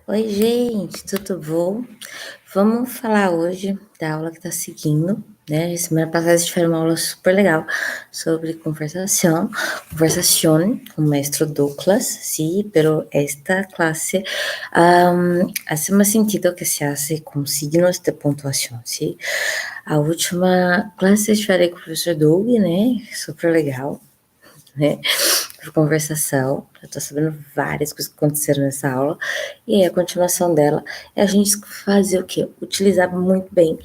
Oi, gente, tudo bom? Vamos falar hoje da aula que está seguindo, né? Semana passada a gente fez uma aula super legal sobre conversación com o maestro Douglas, sí, pero esta clase hace más sentido que se hace com signos de pontuação, sí? A última classe eu falei com o professor Doug, né? Super legal, né? Por conversação. Eu tô sabendo várias coisas que aconteceram nessa aula. E aí, a continuação dela é a gente fazer o quê? Utilizar muito bem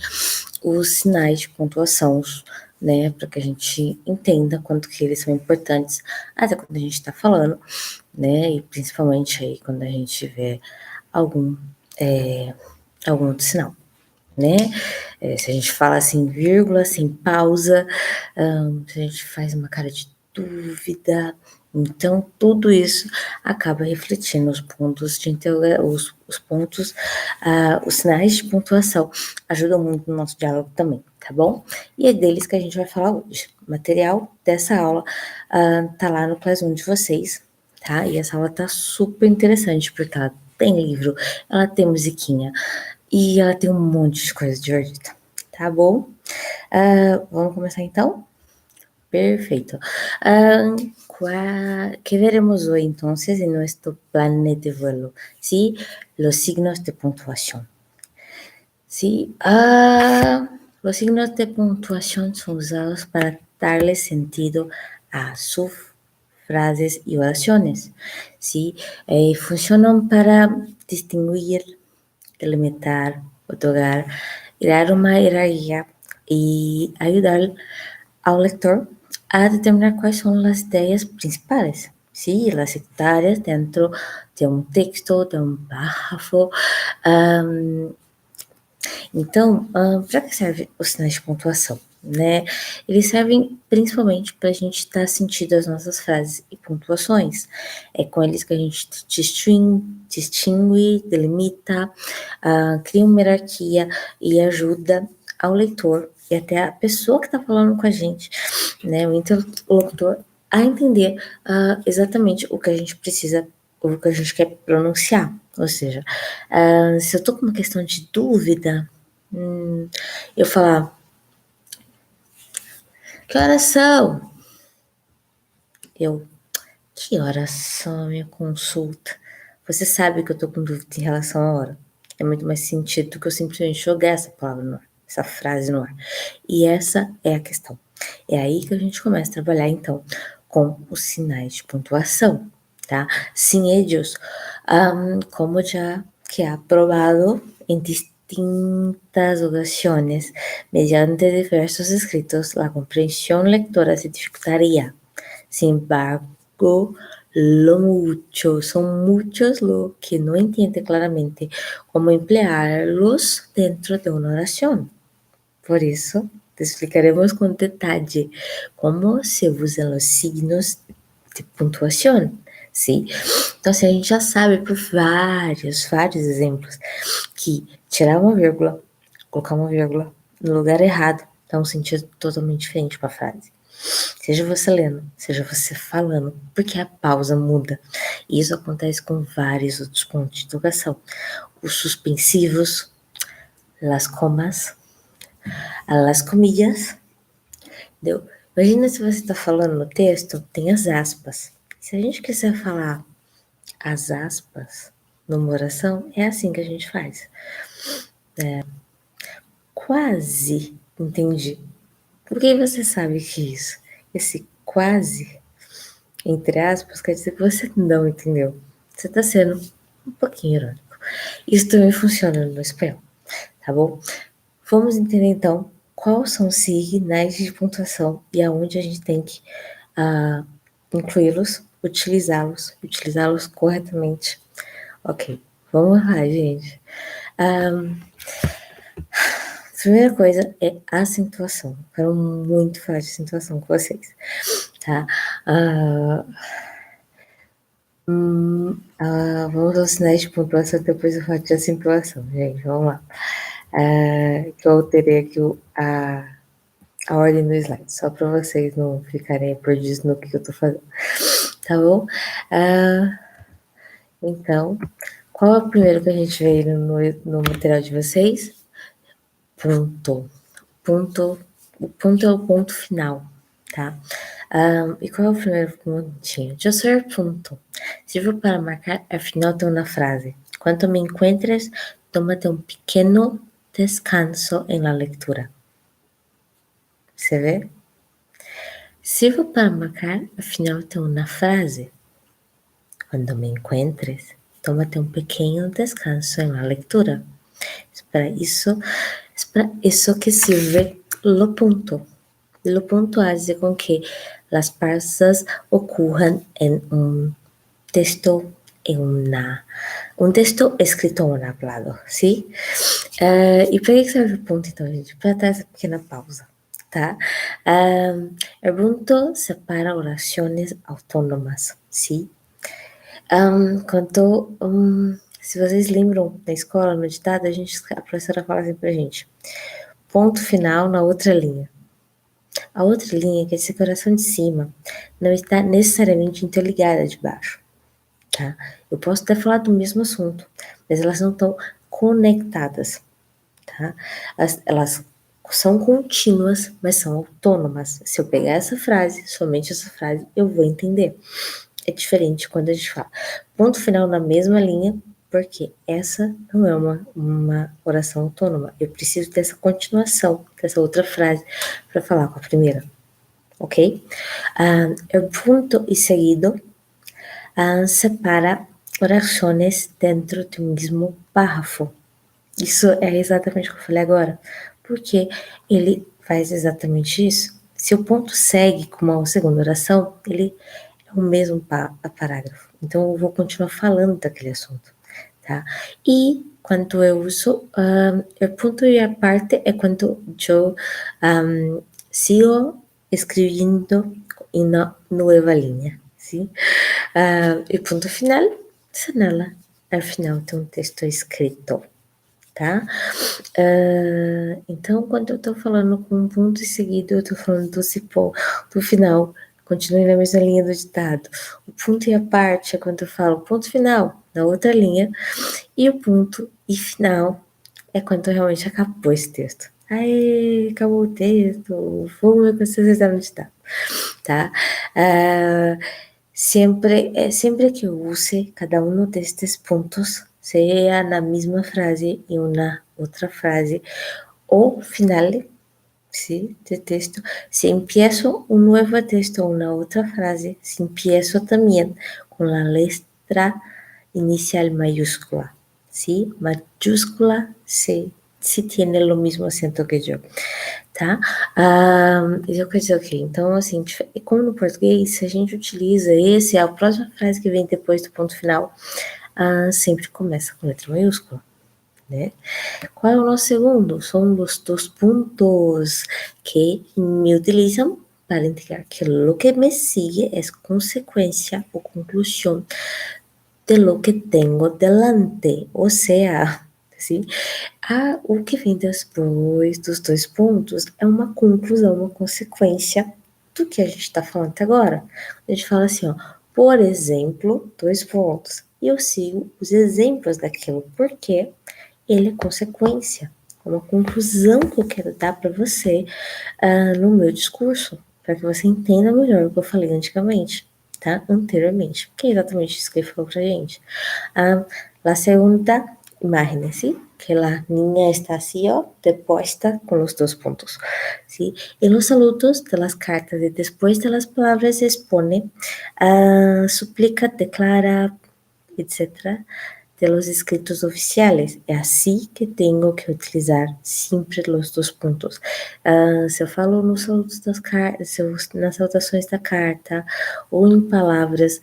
os sinais de pontuação, né? Para que a gente entenda quanto que eles são importantes, até quando a gente está falando, né? E principalmente aí quando a gente vê algum, algum outro sinal, né? Se a gente fala sem vírgula, sem pausa, se a gente faz uma cara de dúvida, então tudo isso acaba refletindo os pontos de os pontos, os sinais de pontuação ajudam muito no nosso diálogo também, tá bom? E é deles que a gente vai falar hoje. O material dessa aula tá lá no Classroom de vocês, tá? E essa aula tá super interessante porque ela tem livro, ela tem musiquinha, e ela tem um monte de coisa divertida, tá bom? Vamos começar então? Perfeito. ¿Qué veremos hoy entonces en nuestro plan de vuelo? ¿Sí? Los signos de puntuación. ¿Sí? Los signos de puntuación son usados para darle sentido a sus frases y oraciones. ¿Sí? Funcionan para distinguir, delimitar, otorgar, crear uma hierarquia e ajudar ao lector a determinar quais são as ideias principais, sim, as sectárias dentro de um texto, de um parágrafo. Então, para que serve os sinais de pontuação? Né? Eles servem principalmente para a gente estar sentindo as nossas frases e pontuações. É com eles que a gente distingue, delimita, cria uma hierarquia e ajuda ao leitor e até a pessoa que está falando com a gente, né, o interlocutor, a entender exatamente o que a gente precisa, o que a gente quer pronunciar. Ou seja, se eu estou com uma questão de dúvida, eu falar, que horas são? Eu, que horas são a minha consulta? Você sabe que eu tô com dúvida em relação à hora. É muito mais sentido do que eu simplesmente jogar essa palavra no ar, essa frase no ar. E essa é a questão. É aí que a gente começa a trabalhar, então, com os sinais de pontuação, tá? Sin ellos, como já que é aprovado em distintas ocasiones, mediante diversos escritos, a compreensão lectora se dificultaria. Sin embargo, son muchos los que no entienden claramente cómo emplearlos dentro de una oración. Por eso, te explicaremos con detalle cómo se usan los signos de pontuação, sim? Então, assim, a gente já sabe por vários exemplos que tirar uma vírgula, colocar uma vírgula no lugar errado, dá um sentido totalmente diferente para a frase. Seja você lendo, seja você falando, porque a pausa muda. E isso acontece com vários outros pontos de educação. Os suspensivos, las comas, las comillas, entendeu? Imagina se você está falando no texto, tem as aspas. Se a gente quiser falar as aspas numa oração, é assim que a gente faz. Quase entendi. Por que você sabe que isso? Esse quase, entre aspas, quer dizer que você não entendeu. Você está sendo um pouquinho irônico. Isso também funciona no espanhol, tá bom? Vamos entender então quais são os sinais de pontuação e aonde a gente tem que incluí-los, utilizá-los corretamente. Ok, vamos lá, gente. A primeira coisa é acentuação. Quero muito falar de acentuação com vocês, tá? Vamos aos sinais de pontuação, depois eu falo de acentuação, gente. Vamos lá. Que eu alterei aqui a ordem do slide, só para vocês não ficarem perdidos no que eu tô fazendo. Tá bom? Então, Qual é o primeiro que a gente vê no material de vocês? Ponto. O ponto é o ponto final, tá? E qual é o primeiro pontinho? Eu sou ponto. Sirvo para marcar al final de uma frase. Quando me encuentres, tómate um pequeno descanso em la lectura. ¿Se ve? Sirvo para marcar al final de uma frase. Quando me encuentres, tómate um pequeno descanso em la lectura. Es para isso que sirve lo punto. Lo punto hace con que las pausas ocurran en un texto, un texto escrito ou hablado, ¿sí? E para que serve o ponto, então, gente? Para dar essa pequena pausa, tá? El punto separa orações autônomas, ¿sí? Se vocês lembram da escola, no ditado, a professora fala assim pra gente: ponto final na outra linha. A outra linha, que é esse coração de cima, não está necessariamente interligada de baixo, tá? Eu posso até falar do mesmo assunto, mas elas não estão conectadas, tá? Elas são contínuas, mas são autônomas. Se eu pegar essa frase, somente essa frase, eu vou entender. É diferente quando a gente fala ponto final na mesma linha, porque essa não é uma oração autônoma. Eu preciso dessa continuação, dessa outra frase, para falar com a primeira, ok? El punto e seguido separa orações dentro de um mesmo párrafo. Isso é exatamente o que eu falei agora, porque ele faz exatamente isso. Se o ponto segue com uma segunda oração, ele é o mesmo parágrafo. Então, eu vou continuar falando daquele assunto, tá? E quando eu uso o ponto e a parte é quando eu sigo escrevendo em uma nova linha, sim? E ponto final, senala ao final de um texto escrito, tá? Então, quando eu tô falando com um ponto seguido, eu tô falando do final. Continue na mesma linha do ditado. O ponto e a parte é quando eu falo ponto final, na outra linha. E o ponto e final é quando realmente acabou esse texto. Aí, acabou o texto, vamos ver quando vocês no ditado, tá? Sempre que eu use cada um destes pontos, seja na mesma frase e uma outra frase, o final, ¿sí? De texto, si empiezo un nuevo texto o una otra frase, si empiezo también con la letra inicial mayúscula, ¿sí? Mayúscula se tiene o mesmo acento que eu, tá? Eu quero dizer o quê? Então, assim, como no português, a gente utiliza a próxima frase que vem depois do ponto final, sempre começa com letra maiúscula, né? Qual é o nosso segundo? São os dois pontos que me utilizam para indicar que lo que me sigue é consequência ou conclusão de lo que tenho delante, ou seja, assim, o que vem depois dos dois pontos é uma conclusão, uma consequência do que a gente está falando até agora. A gente fala assim, ó, por exemplo, dois pontos, e eu sigo os exemplos daquilo, porque ele é consequência, é uma conclusão que eu quero dar para você no meu discurso, para que você entenda melhor o que eu falei antigamente, tá? Anteriormente, que é exatamente isso que ele falou pra gente. La segunda imagen, ¿sí? Que la niña está así, depuesta con los dos puntos, ¿sí? En los saludos de las cartas y después de las palabras se expone, suplica, declara, etc., de los escritos oficiales. É assim que tenho que utilizar sempre os dois pontos. Se eu falo nos saludos das cartas, nas saudações da carta, ou em palavras,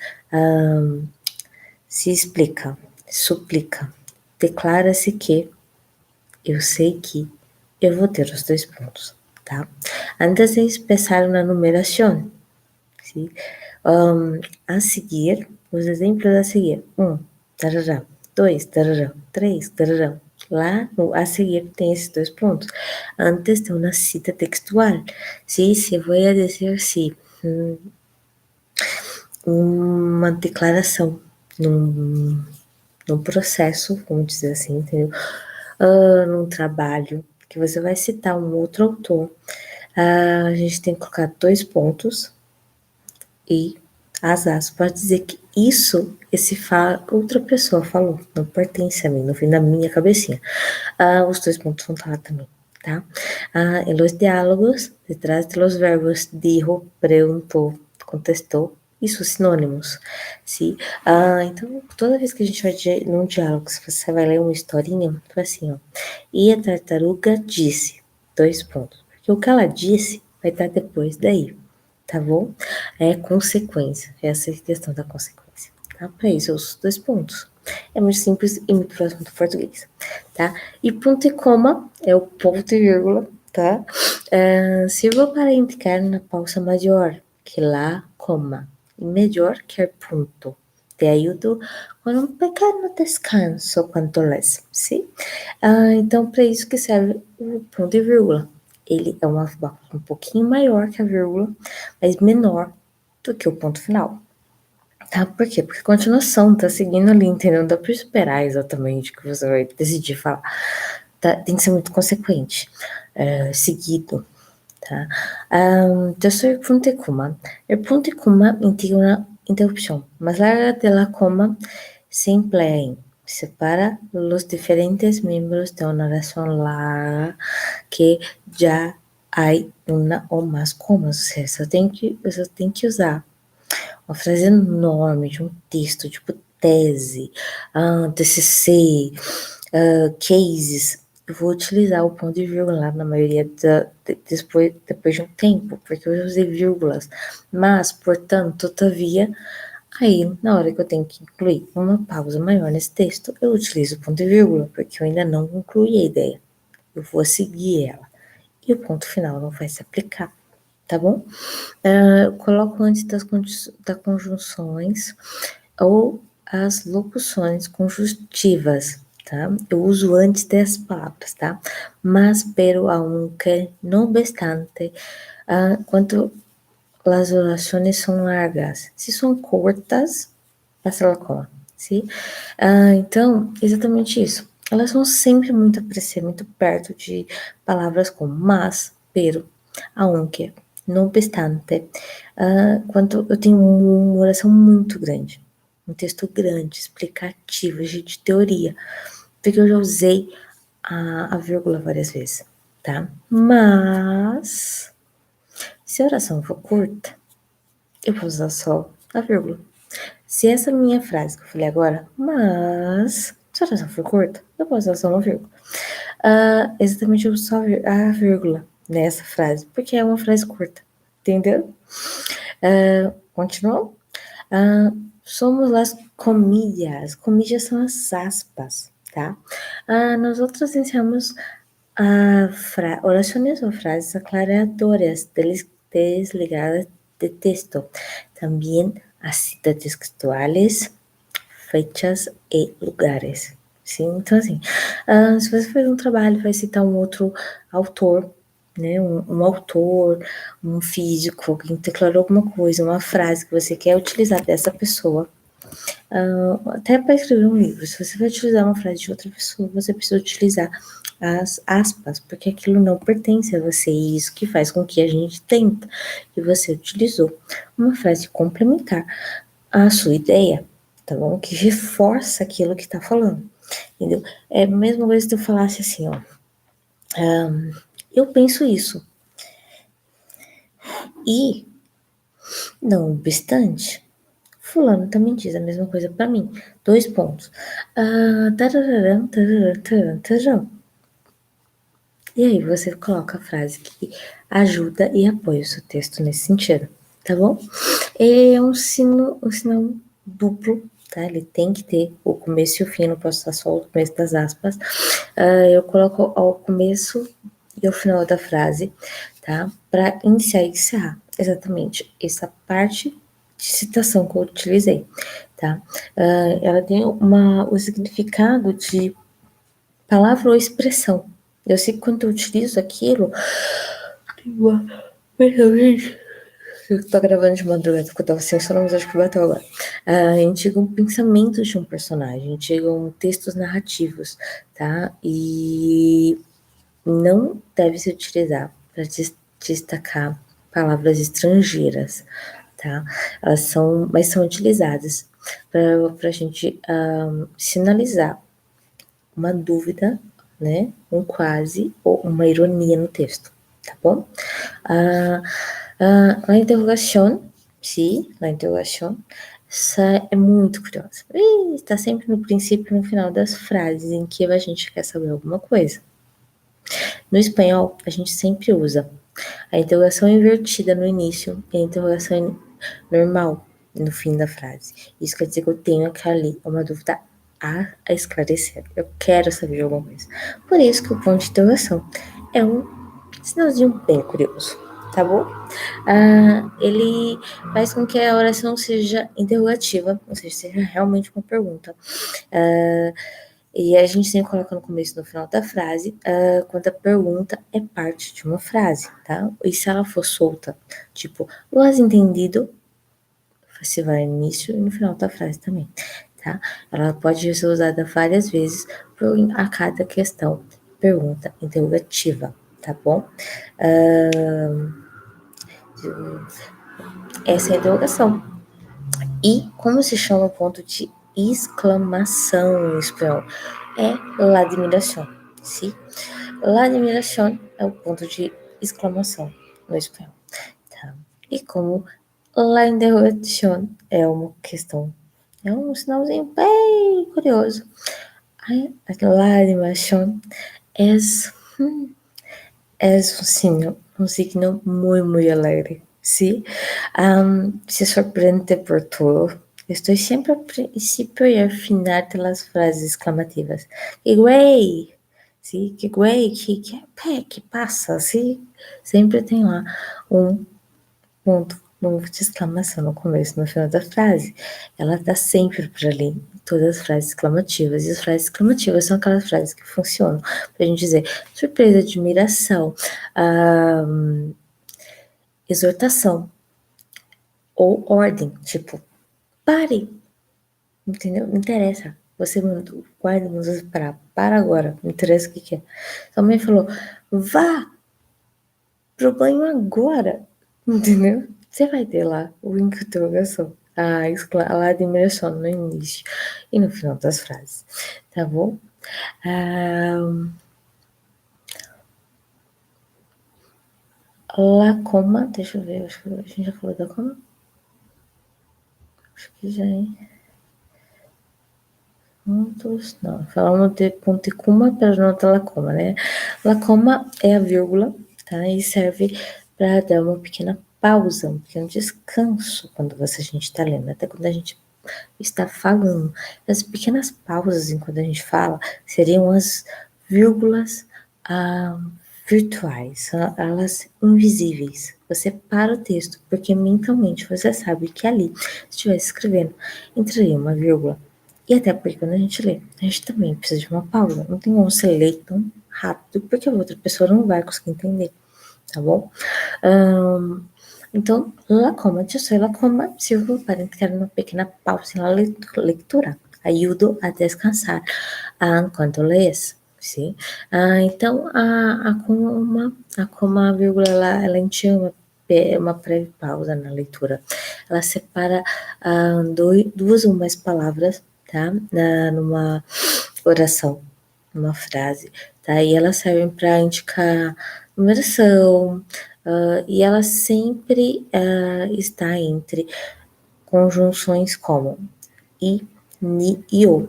se explica, suplica, declara-se que eu sei que eu vou ter os dois pontos, tá? Antes de empezar uma numeração, ¿sí? A seguir, os exemplos a seguir. Tarará. 2, tarará. 3, tarará. Lá no a seguir tem esses dois pontos. Antes de uma cita textual. Sí, se vou a dizer assim, uma declaração num processo, vamos dizer assim, entendeu? Num trabalho que você vai citar um outro autor, a gente tem que colocar 2 pontos e as aspas para dizer que isso, outra pessoa falou, não pertence a mim, não vem da minha cabecinha. Os 2 pontos vão estar lá também, tá? En los diálogos, detrás de los verbos dijo, preguntou, contestou e seus sinônimos, sim? Então, toda vez que a gente vai num diálogo, se você vai ler uma historinha, foi assim, ó. E a tartaruga disse, 2 pontos. Porque o que ela disse vai estar depois daí, tá bom? É consequência, essa é a questão da consequência, tá? Para isso, os 2 pontos. É muito simples e muito próximo do português, tá? E ponto e coma é o ponto e vírgula, tá? Sirva para indicar uma pausa maior que la coma e melhor que o ponto. Te ajudo com um pequeno descanso quando lês, sim? Então, para isso que serve o ponto e vírgula. Ele é uma um pouquinho maior que a vírgula, mas menor do que o ponto final. Tá? Por quê? Porque a continuação tá seguindo ali, entendeu? Não dá pra esperar exatamente o que você vai decidir falar. Tá? Tem que ser muito consequente, seguido, tá? Terceiro punto e coma. El punto y coma indica una interrupción más larga de la coma se emplea en separa los diferentes miembros de una oración larga que já hay una ou mais comas. Ou seja, você tem que usar uma frase enorme de um texto, tipo tese, TCC, cases. Eu vou utilizar o ponto e vírgula na maioria depois de um tempo, porque eu usei vírgulas. Mas, portanto, todavia, aí, na hora que eu tenho que incluir uma pausa maior nesse texto, eu utilizo o ponto e vírgula, porque eu ainda não concluí a ideia. Eu vou seguir ela. E o ponto final não vai se aplicar, tá bom? Eu coloco antes das conjunções ou as locuções conjuntivas, tá? Eu uso antes das palavras, tá? Mas, pero, aunque, no obstante, quando as orações são largas. Se são curtas, passa la coma, sim? Então, exatamente isso. Elas vão sempre muito aparecer muito perto de palavras como mas, pero, aunque, no obstante. Quando eu tenho uma oração muito grande, um texto grande, explicativo, de teoria, porque eu já usei a vírgula várias vezes, tá? Mas, se a oração for curta, eu vou usar só a vírgula. Se essa minha frase que eu falei agora, mas, se a oração for curta, eu vou usar só uma vírgula. Exatamente, eu uso só a vírgula nessa frase, porque é uma frase curta, entendeu? Continuou? Somos as comillas. Comillas são as aspas, tá? Nós outros ensinamos orações ou frases aclaratórias desligadas de texto. Também as citas textuais, fechas e lugares. Sim, então assim, se você faz um trabalho, vai citar um outro autor, né, um autor, um físico, alguém declarou alguma coisa, uma frase que você quer utilizar dessa pessoa, até para escrever um livro, se você vai utilizar uma frase de outra pessoa, você precisa utilizar as aspas, porque aquilo não pertence a você, e isso que faz com que a gente tenta, e você utilizou uma frase complementar à sua ideia, tá bom? Que reforça aquilo que tá falando, entendeu? É a mesma coisa se eu falasse assim, ó, eu penso isso, e, não obstante, fulano também diz a mesma coisa para mim. 2 pontos. Tararã, tararã, tararã, tararã. E aí você coloca a frase que ajuda e apoia o seu texto nesse sentido, tá bom? É um sinal duplo, tá? Ele tem que ter o começo e o fim, não posso usar só o começo das aspas. Eu coloco ao começo e ao final da frase, tá? Para iniciar e encerrar, exatamente essa parte de citação que eu utilizei, tá? Ela tem o significado de palavra ou expressão. Eu sei que quando eu utilizo aquilo, tem uma Eu tô gravando de madrugada porque eu tava sem sono, mas acho que bateu agora. A gente chega um pensamento de um personagem, a gente chega textos narrativos, tá? E não deve se utilizar para destacar palavras estrangeiras, tá? Elas são, mas são utilizadas para a gente sinalizar uma dúvida, né? Um quase ou uma ironia no texto, tá bom? La interrogação, sim, la interrogação, essa é muito curiosa. Está sempre no princípio e no final das frases em que a gente quer saber alguma coisa. No espanhol, a gente sempre usa a interrogação invertida no início e a interrogação normal no fim da frase. Isso quer dizer que eu tenho ali uma dúvida a esclarecer. Eu quero saber de alguma coisa. Por isso que o ponto de interrogação é um sinalzinho bem curioso, tá bom? Ele faz com que a oração seja interrogativa, ou seja, seja realmente uma pergunta. E a gente sempre coloca no começo e no final da frase, quando a pergunta é parte de uma frase, tá? E se ela for solta, tipo, lo has entendido? Você vai no início e no final da frase também, tá? Ela pode ser usada várias vezes a cada questão, pergunta interrogativa, tá bom? Essa é a interrogação. E como se chama o ponto de exclamação em espanhol? É la admiração, sim? La admiração é o ponto de exclamação no espanhol, tá? E como la interrogação é uma questão, é um sinalzinho bem curioso. La admiração é un signo muy, muy alegre, ¿sí? Se sorprende por todo. Estoy siempre al principio y al final de las frases exclamativas. ¡Qué güey! ¿Sí? ¡Qué güey! ¿Qué passa? ¿Sí? Sempre tem lá um ponto de exclamação no começo e no final da frase. Ela tá sempre por ali, em todas as frases exclamativas. E as frases exclamativas são aquelas frases que funcionam pra gente dizer surpresa, admiração, exortação ou ordem, tipo, pare, entendeu? Não interessa. Você mandou, guarda, não usa para agora, não interessa o que é. Sua mãe falou, vá pro banho agora, entendeu? Você vai ter lá o interrogação, a admiração no início e no final das frases, tá bom? La coma, deixa eu ver, acho que a gente já falou da coma? Acho que já, hein? Pontos, não, falamos de ponto e coma, pero não de la coma, né? La coma é a vírgula, tá? E serve para dar uma pequena pausa, um pequeno descanso quando a gente está lendo, até quando a gente está falando. As pequenas pausas enquanto a gente fala seriam as vírgulas virtuais, elas invisíveis. Você para o texto, porque mentalmente você sabe que ali, se estivesse escrevendo, entraria uma vírgula. E até porque quando a gente lê, a gente também precisa de uma pausa. Não tem como você ler tão rápido, porque a outra pessoa não vai conseguir entender, tá bom? Então, la coma, eu sei la coma, sirvo para entrar numa pequena pausa na leitura. Ajudo a descansar enquanto lees, sim? Então, a coma, a vírgula, ela entia uma breve pausa na leitura. Ela separa duas ou mais palavras, tá? Numa oração, numa frase, tá? E elas servem para indicar numeração, e ela sempre está entre conjunções como i, ni e o,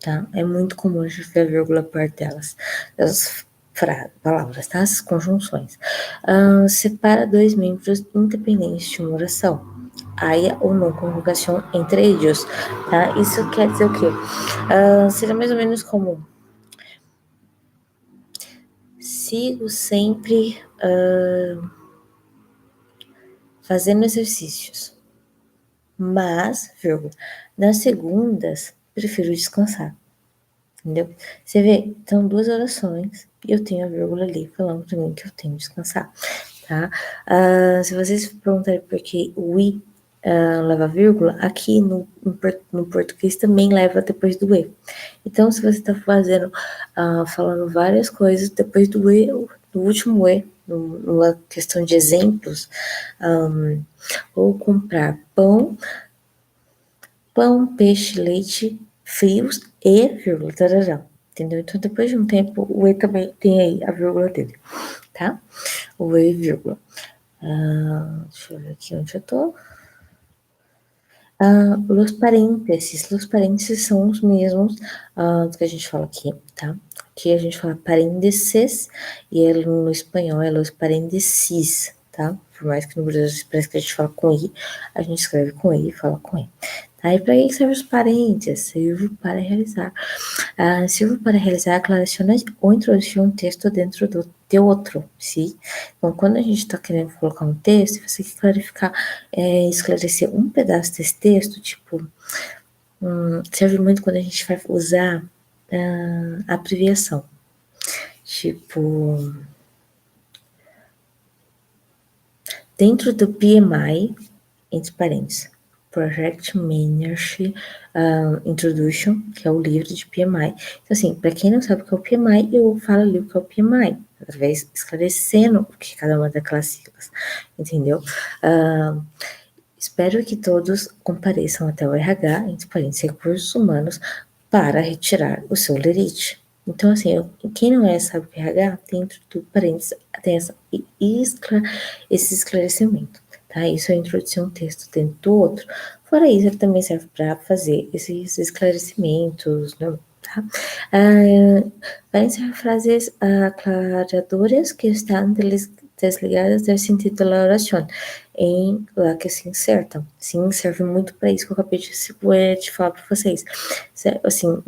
tá? É muito comum a gente ver a vírgula perto delas, das palavras, tá? As conjunções. Separa dois membros independentes de uma oração. Haya ou não conjugação entre eles, tá? Isso quer dizer o quê? Seria mais ou menos como sigo sempre fazendo exercícios, mas, vírgula, nas segundas prefiro descansar, entendeu? Você vê, são duas orações e eu tenho a vírgula ali falando pra mim que eu tenho que descansar, tá? Se vocês perguntarem por que o i leva vírgula, aqui no português também leva depois do e. Então, se você está falando várias coisas depois do e, do último e, numa questão de exemplos, ou comprar pão, peixe, leite, frios e vírgula, tarará, entendeu? Então, depois de um tempo, o e também tem aí a vírgula dele, tá? O e, vírgula. Deixa eu ver aqui onde eu tô. Los parênteses são os mesmos que a gente fala aqui, tá? Aqui a gente fala parênteses e no espanhol é los parênteses, tá? Por mais que no Brasil parece que a gente fala com i, a gente escreve com i e fala com i. Tá? E para que servem os parênteses? Sirvo para realizar aclarações ou introduzir um texto dentro de outro, sim? Então, quando a gente está querendo colocar um texto, você quer clarificar, esclarecer um pedaço desse texto, tipo, serve muito quando a gente vai usar abreviação. Tipo, dentro do PMI, entre parênteses, Project Manager Introduction, que é o livro de PMI. Então, assim, para quem não sabe o que é o PMI, eu falo ali o que é o PMI, através esclarecendo o que cada uma daquelas siglas, entendeu? Espero que todos compareçam até o RH, entre parênteses, recursos humanos, para retirar o seu lerite. Então, assim, quem não sabe o que é RH, dentro do parênteses, tem esse esclarecimento, tá? Isso é introduzir um texto dentro do outro. Fora isso, ele também serve para fazer esses esclarecimentos, né? Tá? Para encerrar frases aclaradoras que estão desligadas do sentido da oração em lá que se insertam. Sim, serve muito para isso que eu acabei de falar para vocês. Assim,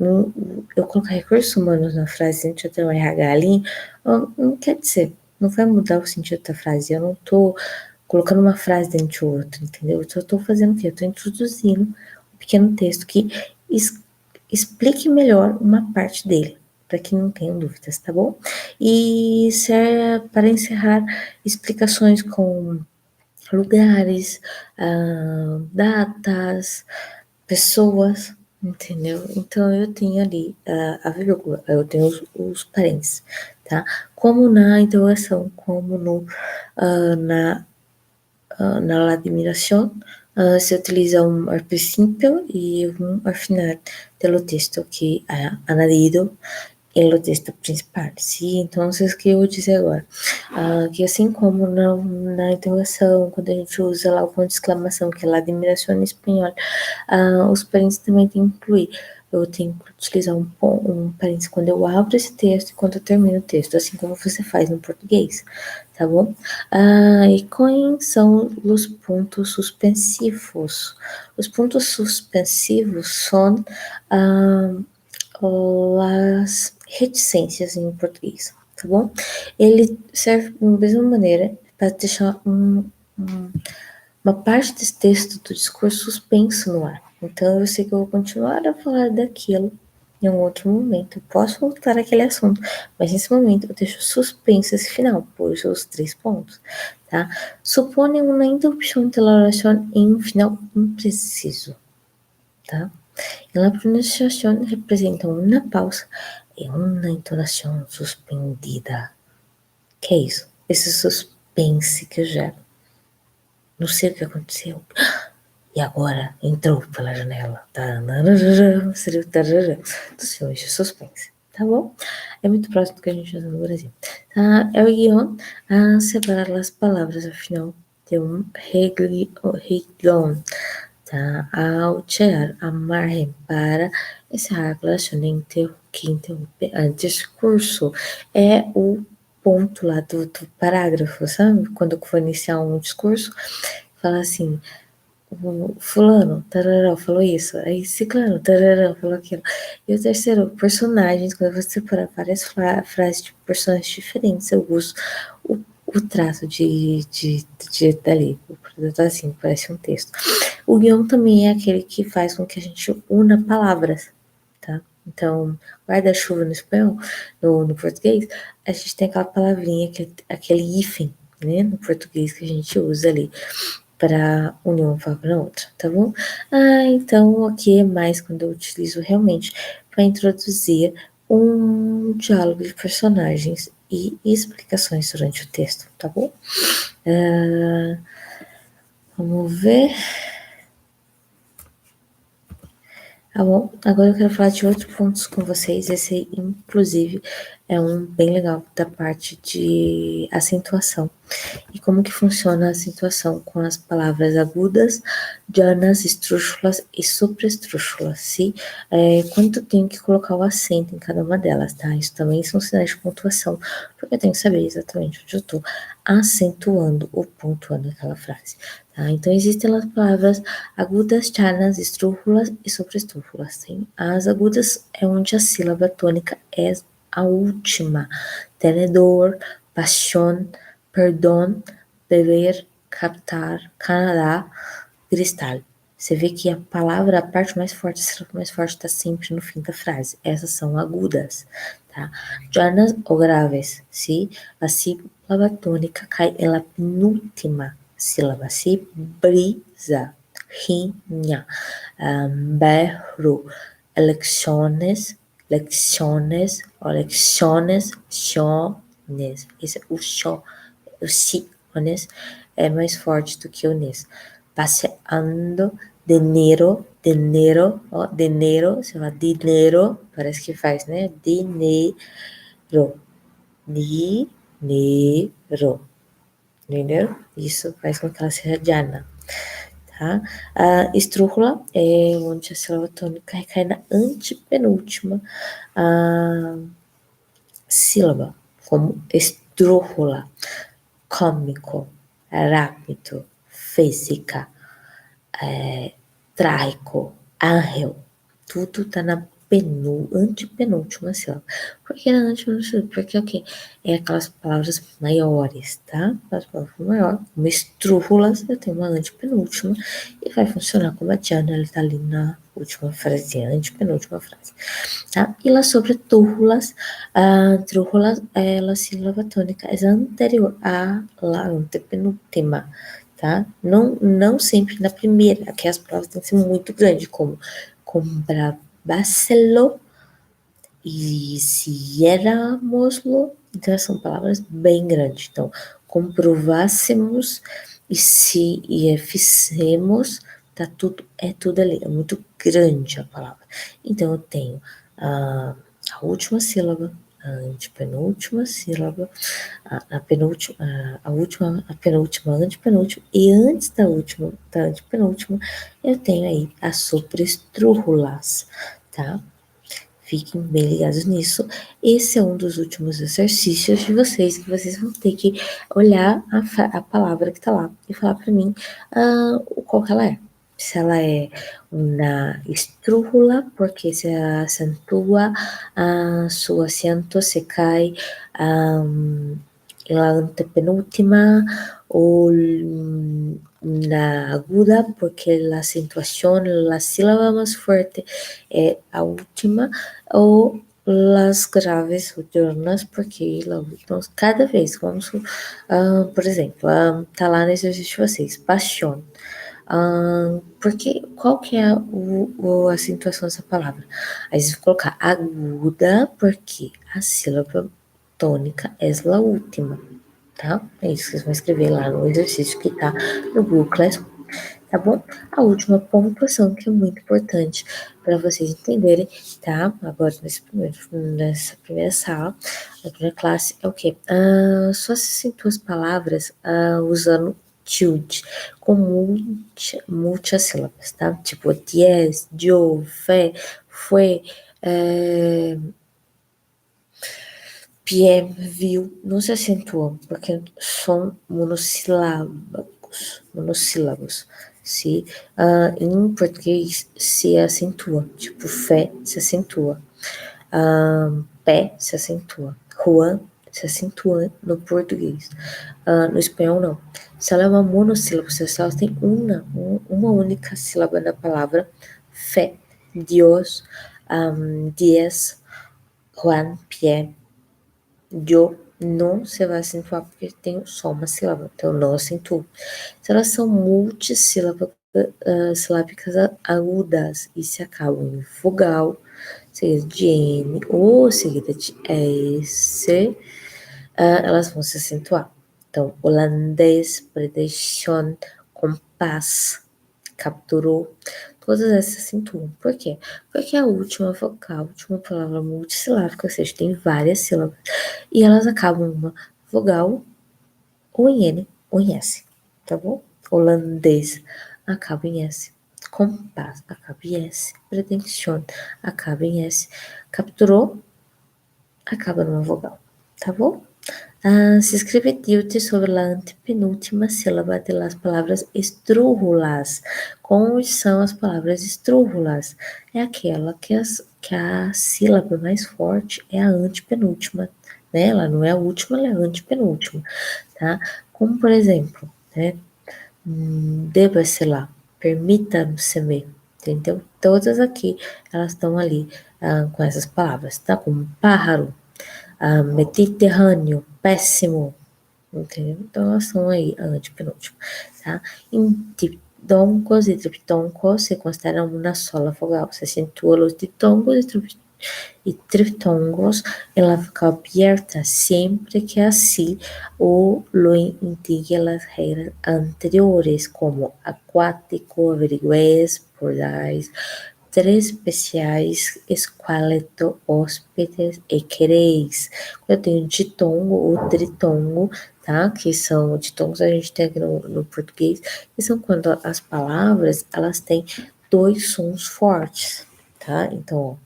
eu colocar recursos humanos na frase antes de ter um RH ali, não quer dizer, não vai mudar o sentido da frase. Eu não tô colocando uma frase dentro de outra, entendeu? Eu tô fazendo o quê? Eu tô introduzindo um pequeno texto que explique melhor uma parte dele, para que não tenham dúvidas, tá bom? E para encerrar, explicações com lugares, datas, pessoas, entendeu? Então eu tenho ali a vírgula, eu tenho os parênteses, tá? Como na interrogação, como na admiração, se utiliza un principio y un al final del texto que ha añadido em lo texto principal, sim? Então, o que eu vou dizer agora? Que assim como na interrogação, quando a gente usa lá o ponto de exclamação, que é lá admiração em espanhol, os parênteses também tem que incluir. Eu tenho que utilizar um parênteses quando eu abro esse texto e quando eu termino o texto, assim como você faz no português, tá bom? E quais são os pontos suspensivos? Os pontos suspensivos são as reticências em português, tá bom? Ele serve da mesma maneira para deixar uma parte desse texto do discurso suspenso no ar. Então, eu sei que eu vou continuar a falar daquilo em um outro momento. Eu posso voltar àquele assunto, mas nesse momento eu deixo suspenso esse final, por os 3 pontos, tá? Supõe uma interrupção de la oração em um final impreciso, tá? La pronunciación representa una pausa e uma entonação suspendida. Que é isso? Esse suspense que eu gero. Não sei o que aconteceu. E agora entrou pela janela. Seria o tarará dos filmes de suspense. Tá bom? É muito próximo do que a gente usa no Brasil. É o guião a separar as palavras ao final de um reglão. Tá? Ao chegar a margem para encerrar a relação que interrompe o discurso é o ponto lá do parágrafo, sabe? Quando eu for iniciar um discurso, fala assim, o fulano, tarará, falou isso, aí ciclano, tarará, falou aquilo. E o terceiro, personagens, quando você separar várias frases de personagens diferentes, eu uso o traço dali, o produto assim, parece um texto. O guião também é aquele que faz com que a gente una palavras, tá? Então, guarda-chuva no espanhol, no português, a gente tem aquela palavrinha, aquele hífen, né? No português que a gente usa ali para unir uma palavra na outra, tá bom? Então o que é mais quando eu utilizo realmente para introduzir um diálogo de personagens e explicações durante o texto, tá bom? Vamos ver. Tá bom, agora eu quero falar de outros pontos com vocês. Esse aí, inclusive, é um bem legal da parte de acentuação. E como que funciona a acentuação com as palavras agudas, dianas, esdrúxulas e supraesdrúxulas, sim? Quando eu tenho que colocar o acento em cada uma delas, tá? Isso também são sinais de pontuação, porque eu tenho que saber exatamente onde eu estou acentuando ou pontuando aquela frase, tá? Então, existem as palavras agudas, dianas, esdrúxulas e supraesdrúxulas, sim? As agudas é onde a sílaba tônica é a última. Tenedor, paixão, perdão, beber, captar, Canadá, cristal. Você vê que a palavra, a parte mais forte, a sílaba mais forte está sempre no fim da frase. Essas são agudas, tá? Llanas ou graves, sim? A sílaba tônica cai na penúltima sílaba, sim? Brisa, rinha, berro, eleições, lecciones, ou lecciones, chones. Esse é o cho, o si, ones, é mais forte do que o nes. Passeando, dinheiro, ó, dinheiro, você fala dinheiro, parece que faz, né? Dinheiro, dinheiro, entendeu? Isso faz com que ela seja diana, tá? A estrúxula é onde a sílaba tônica recai na antepenúltima sílaba, como estrúxula, cômico, rápido, física, trágico, ángel, tudo tá na antepenúltima sílaba. Por que na antepenúltima? Porque o quê? É aquelas palavras maiores, tá? As palavras maiores, como estrúxulas, eu tenho uma antepenúltima e vai funcionar como a Diana, ela tá ali na última frase, a antepenúltima frase, tá? E las sobre túrrulas, trújulas é a sílaba tônica, é anterior a la antepenúltima, tá? Não sempre na primeira, que as palavras têm que ser muito grandes, como comprabáselo e se éramos-lo. Então, são palavras bem grandes. Então, comprovássemos e fizemos, tá tudo, é tudo ali, é muito grande a palavra. Então, eu tenho a última sílaba, a antepenúltima sílaba, a penúltima, a última, a penúltima, a antepenúltima, e antes da antepenúltima, eu tenho aí as supraestrúxulas, tá? Fiquem bem ligados nisso. Esse é um dos últimos exercícios de vocês, que vocês vão ter que olhar a palavra que tá lá e falar para mim qual que ela é. Se ela é uma estrúxula, porque se acentua, su acento se cai la antepenúltima, ou na aguda, porque la acentuación, la sílaba más fuerte é a última, ou las graves diurnas, porque então, cada vez, vamos, por exemplo, tá lá no exercício de vocês, paixão. Porque qual que é a acentuação dessa palavra? Aí vocês vão colocar aguda, porque a sílaba tônica é a última, tá? É isso que vocês vão escrever lá no exercício que tá no Google Classroom, tá bom? A última pontuação, que é muito importante para vocês entenderem, tá? Agora, nessa primeira sala, na primeira classe, é o quê? Só se acentua as palavras usando tilde, com muitas sílabas, tá? Tipo, diez, dio, fé, foi, pie, viu, não se acentuam, porque são monossílabos. Se, em português se acentua, tipo fé se acentua, pé se acentua, Juan se acentua no português, no espanhol não. Se ela é uma monossílaba, se ela tem uma única sílaba na palavra, fé, Dios, diez, Juan, pie, yo, não se vai acentuar porque tem só uma sílaba, então eu não acentuo. Se elas são multissílabicas agudas e se acabam em vogal, seguida de N ou seguida de S, elas vão se acentuar. Então, holandês, predation, compás, capturou, todas essas se acentuam. Por quê? Porque a última vogal, a última palavra multissilábica, ou seja, tem várias sílabas, e elas acabam em uma vogal ou em N ou em S, tá bom? Holandês acaba em S. Compás acaba em S. Pretension acaba em S. Capturou acaba numa vogal, tá bom? Se escreve tilde sobre a antepenúltima sílaba de las palavras estrújulas. Como são as palavras estrújulas? É aquela que a sílaba mais forte é a antepenúltima, né? Ela não é a última, ela é a antepenúltima, tá? Como, por exemplo, né? Deva-se-la, permita-se-me, entendeu? Todas aqui, elas estão ali com essas palavras, tá? Como pájaro, mediterrâneo, péssimo, entendeu? Então, elas são aí a antepenúltima, tá? Em diptongos e triptongos se consideram uma sola vogal. Se acentua os diptongos e triptongos em la vocal abierta siempre que así o lo indique las reglas anteriores, como acuático, averigües, podais, três especiais, esqueleto, hóspedes e quereis. Eu tenho ditongo ou tritongo, tá? Que são ditongos, a gente tem aqui no português, que são quando as palavras, elas têm dois sons fortes, tá? Então, ó,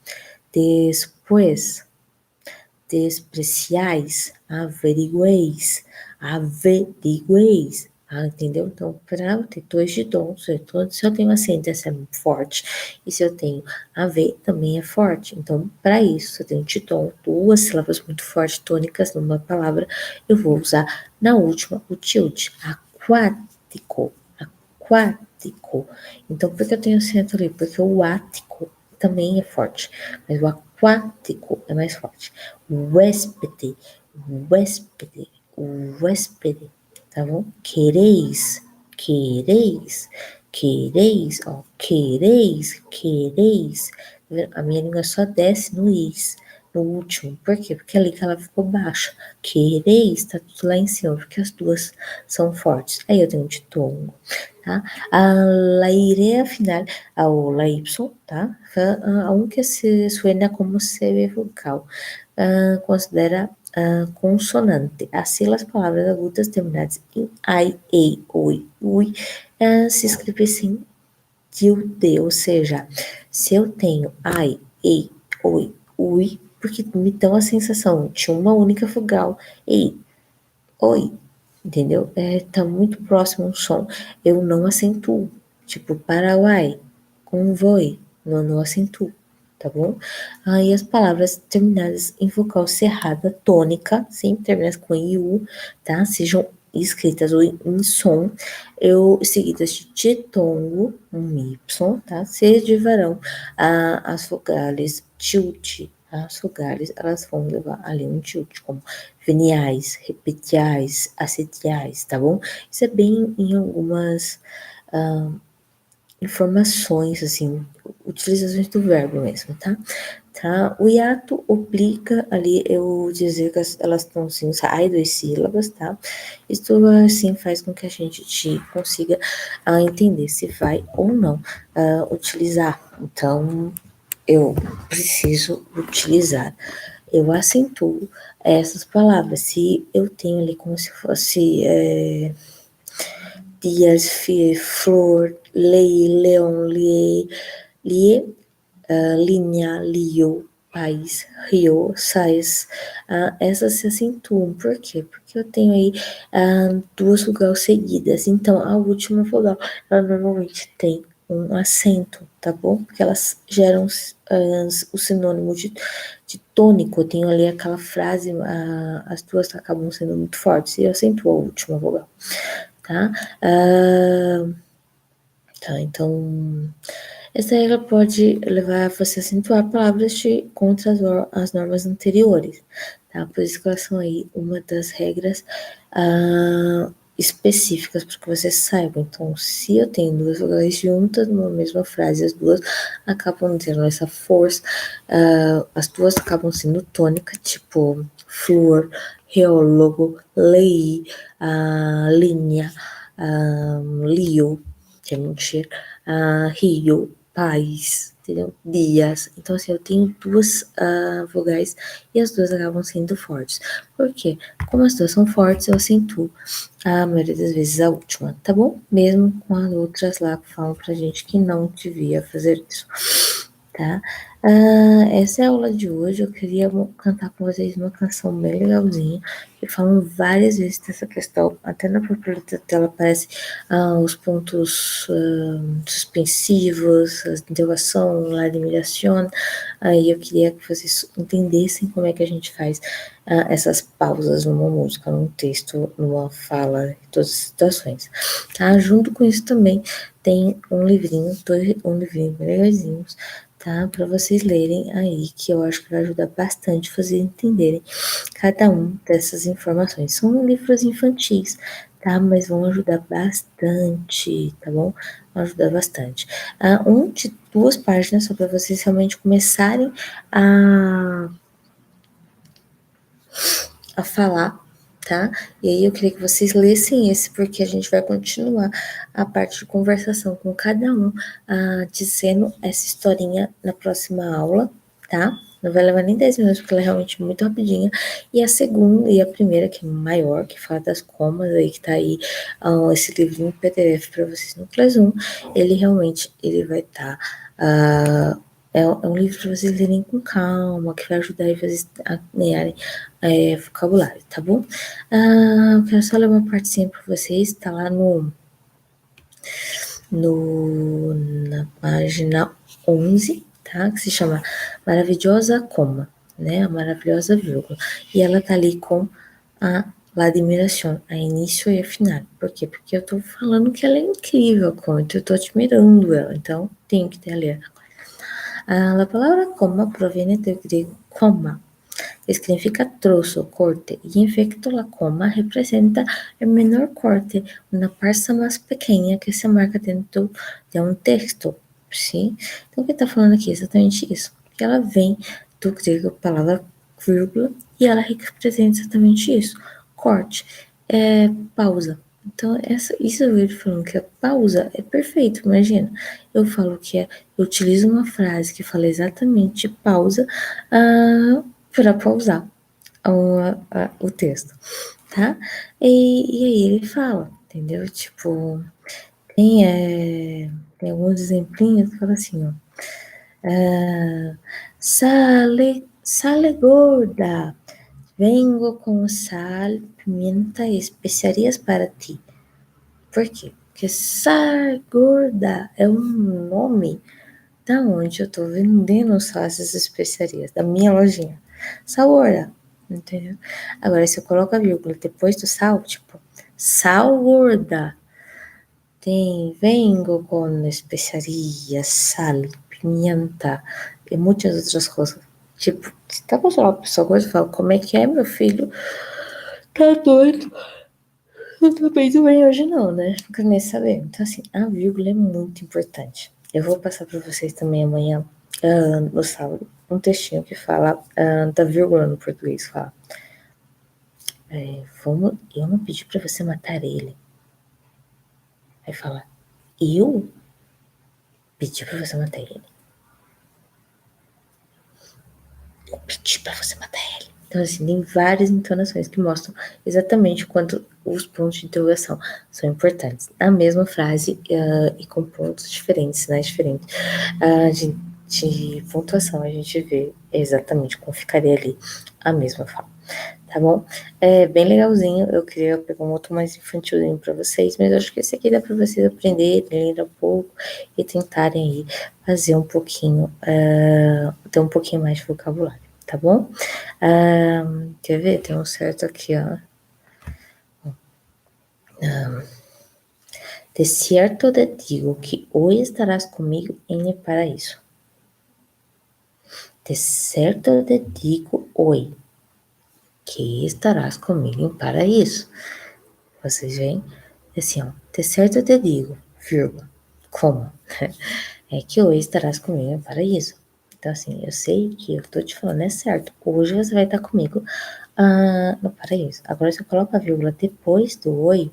depois, despreciais, averigueis, entendeu? Então, para eu ter dois ditongos, se eu tenho acento, essa é forte, e se eu tenho AV, também é forte. Então, para isso, se eu tenho ditongo, duas sílabas muito fortes, tônicas, numa palavra, eu vou usar na última o tilde, aquático, aquático. Então, por que eu tenho acento ali? Porque o ático também é forte, mas o aquático é mais forte. Huéspede, huéspede, huéspede, tá bom? Quereis, quereis, quereis, ó, quereis, quereis. A minha língua só desce no is, no último. Por quê? Porque ali que ela ficou baixa. Quereis, tá tudo lá em cima, porque as duas são fortes. Aí eu tenho um ditongo, tá? La idea final, o la y, tá? Aunque se suena como CV vocal, considera consonante. Assim, as palavras agudas terminadas em ai, ei, oi, ui, se escreve assim, tilde, ou seja, se eu tenho ai, ei, oi, ui, porque me dão a sensação de uma única vogal, ei, oi, entendeu? Tá muito próximo um som, eu não acentuo, tipo Paraguai, convoy, não acentuo, tá bom? Aí as palavras terminadas em vogal cerrada tônica, sempre terminadas com IU, tá? Sejam escritas ou em som, seguidas de ditongo, um Y, tá? Se derivarão as vogais tilde, as vogais, elas vão levar ali um tilde, como veniais, repetiais, acetiais, tá bom? Isso é bem em algumas informações, assim, utilizações do verbo mesmo, tá? Tá? O hiato obriga ali eu dizer que elas estão assim, sai duas sílabas, tá? Isso assim faz com que a gente consiga entender se vai ou não utilizar. Então, eu preciso utilizar. Eu acentuo essas palavras. Se eu tenho ali como se fosse dias, flor, lei, leão, lie, linha, lio, país, rio, sais, essas se acentuam. Por quê? Porque eu tenho aí duas vogais seguidas. Então, a última vogal, ela normalmente tem um acento, tá bom? Porque elas geram o sinônimo de tônico. Eu tenho ali aquela frase, as duas acabam sendo muito fortes, e eu acentuo a última vogal, tá? Então, essa regra pode levar você a acentuar palavras contra as normas anteriores, tá? tá? Por isso que elas são aí uma das regras específicas para que você saiba. Então, se eu tenho duas vogais juntas numa mesma frase, as duas acabam tendo essa força, as duas acabam sendo tônica, tipo flor, reólogo, lei, linha, Leo, que é mentira, Rio, Paz, entendeu? Dias. Então, assim, eu tenho duas vogais e as duas acabam sendo fortes. Por quê? Como as duas são fortes, eu acentuo a maioria das vezes a última, tá bom? Mesmo com as outras lá que falam pra gente que não devia fazer isso, tá? Essa é a aula de hoje. Eu queria cantar com vocês uma canção bem legalzinha, que falam várias vezes dessa questão, até na própria letra dela aparece os pontos suspensivos, a interrogação, la admiração. Aí eu queria que vocês entendessem como é que a gente faz essas pausas numa música, num texto, numa fala, em todas as situações, tá? Junto com isso também tem um livrinho bem legalzinhos, tá? Para vocês lerem aí, que eu acho que vai ajudar bastante vocês entenderem cada um dessas informações. São livros infantis, tá? Mas vão ajudar bastante, tá bom? Vão ajudar bastante. Um de 2 páginas só para vocês realmente começarem a falar, tá? E aí eu queria que vocês lessem esse, porque a gente vai continuar a parte de conversação com cada um, dizendo essa historinha na próxima aula, tá? Não vai levar nem 10 minutos, porque ela é realmente muito rapidinha. E a segunda e a primeira, que é maior, que fala das comas, aí que tá aí esse livrinho PDF para vocês no Class 1, ele realmente, ele vai estar... é um livro para vocês lerem com calma, que vai ajudar vocês a ganharem vocabulário, tá bom? Eu quero só ler uma partezinha para vocês, tá lá na página 11, tá? Que se chama Maravilhosa Coma, né? A maravilhosa vírgula. E ela tá ali com a La admiração, a início e a final. Por quê? Porque eu tô falando que ela é incrível, como eu tô admirando ela, então tenho que ter a ler. La palabra coma proviene del griego coma, que significa trozo, corte, y en efecto la coma representa el menor corte, una parte más pequena que se marca dentro de um texto, sim? Então, o que está falando aqui é exatamente isso, que ela vem do grego palavra vírgula, e ela representa exatamente isso, corte, pausa. Então, isso eu vejo falando que a pausa é perfeito, imagina. Eu falo que eu utilizo uma frase que fala exatamente pausa, para pausar o texto, tá? E aí ele fala, entendeu? Tipo, tem alguns exemplinhos que fala assim, ó. Sale gorda, vengo com sal, pimenta e especiarias para ti. Por quê? Porque sal gorda é um nome da onde eu tô vendendo só essas especiarias, da minha lojinha. Sal gorda, entendeu? Agora, se eu coloco a vírgula depois do sal, tipo, sal gorda, vengo com especiarias, sal, pimenta e muitas outras coisas. Tipo, se tá com uma pessoa gorda, fala, como é que é, meu filho? Tá doido? Eu tô bem do bem hoje não, né? Não quero nem saber. Então, assim, a vírgula é muito importante. Eu vou passar para vocês também amanhã, no sábado, um textinho que fala da vírgula no português. Fala, eu não pedi para você matar ele. Aí fala, eu pedi para você matar ele. Eu pedi para você matar ele. Então, assim, tem várias entonações que mostram exatamente quanto os pontos de interrogação são importantes. Na mesma frase e com pontos diferentes, né? Diferentes. De pontuação, a gente vê exatamente como ficaria ali a mesma fala. Tá bom? É bem legalzinho. Eu queria pegar um outro mais infantilzinho para vocês, mas eu acho que esse aqui dá para vocês aprenderem, ler um pouco e tentarem aí fazer um pouquinho, ter um pouquinho mais de vocabulário, tá bom? Quer ver? Tem um certo aqui, ó. De cierto te digo que hoy estarás conmigo en el paraíso. De certo te digo hoy. que estarás comigo em paraíso. Vocês veem? Assim, ó, de certo eu te digo, vírgula, como? É que hoje estarás comigo em paraíso. Então, assim, eu sei que eu tô te falando, é certo. Hoje você vai estar comigo no paraíso. Agora, se eu coloco a vírgula depois do oi,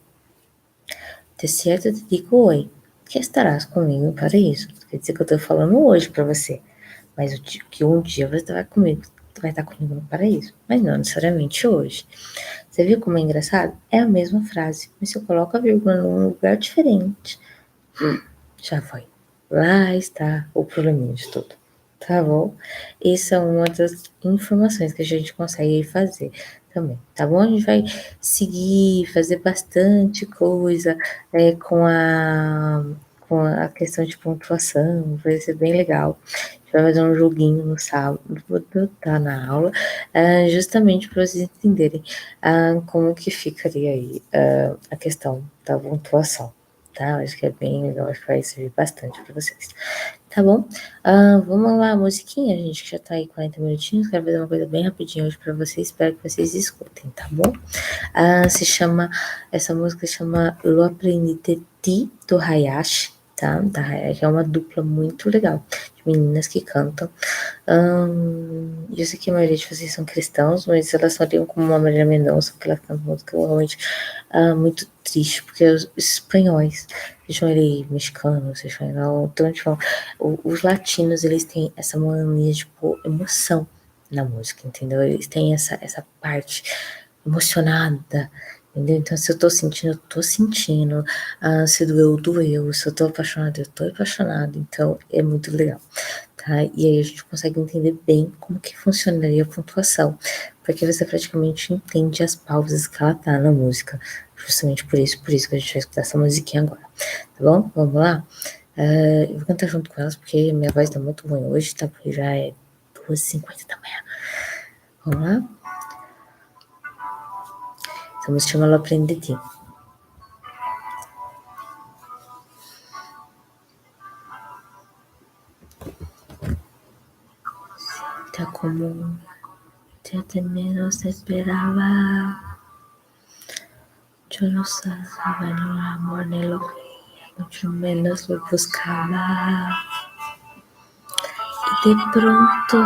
de certo eu te digo oi, que estarás comigo em paraíso. Quer dizer que eu tô falando hoje pra você. Mas que um dia você vai estar comigo no paraíso. Mas não necessariamente hoje. Você viu como é engraçado? É a mesma frase, mas se eu coloco a vírgula num lugar diferente, já foi. Lá está o probleminha de tudo. Tá bom? Isso é uma das informações que a gente consegue fazer também, tá bom? A gente vai seguir, fazer bastante coisa com a questão de pontuação, vai ser bem legal. A gente vai fazer um joguinho no sábado, vou botar na aula, justamente para vocês entenderem como que ficaria aí a questão da pontuação, tá? Acho que é bem legal, acho que vai servir bastante para vocês. Tá bom? Vamos lá, musiquinha, gente, que já tá aí 40 minutinhos. Quero fazer uma coisa bem rapidinho hoje pra vocês. Espero que vocês escutem, tá bom? Essa música chama Lo Aprendi de Ti, do Hayashi, tá? Da Hayashi é uma dupla muito legal de meninas que cantam. Eu sei que a maioria de vocês são cristãos, mas elas soriam como uma Marília Mendonça, que ela canta música realmente muito triste, porque os espanhóis, sejam eles mexicanos, sejam não, então, tipo, os latinos, eles têm essa mania de pôr emoção na música, entendeu? Eles têm essa parte emocionada, entendeu? Então, se eu tô sentindo, eu tô sentindo. Se doeu, doeu. Se eu tô apaixonada, eu tô apaixonada. Então, é muito legal, tá? E aí a gente consegue entender bem como que funcionaria a pontuação, porque você praticamente entende as pausas que ela tá na música. Justamente por isso que a gente vai escutar essa musiquinha agora, tá bom? Vamos lá? Eu vou cantar junto com elas, porque minha voz tá muito ruim hoje, tá? Porque já é 2h50 da manhã. Vamos lá? Essa música chama Lo Aprende de Ti. Tá como te menos esperaba. Yo no sabía ni el amor ni lo que mucho menos lo buscaba. E de pronto,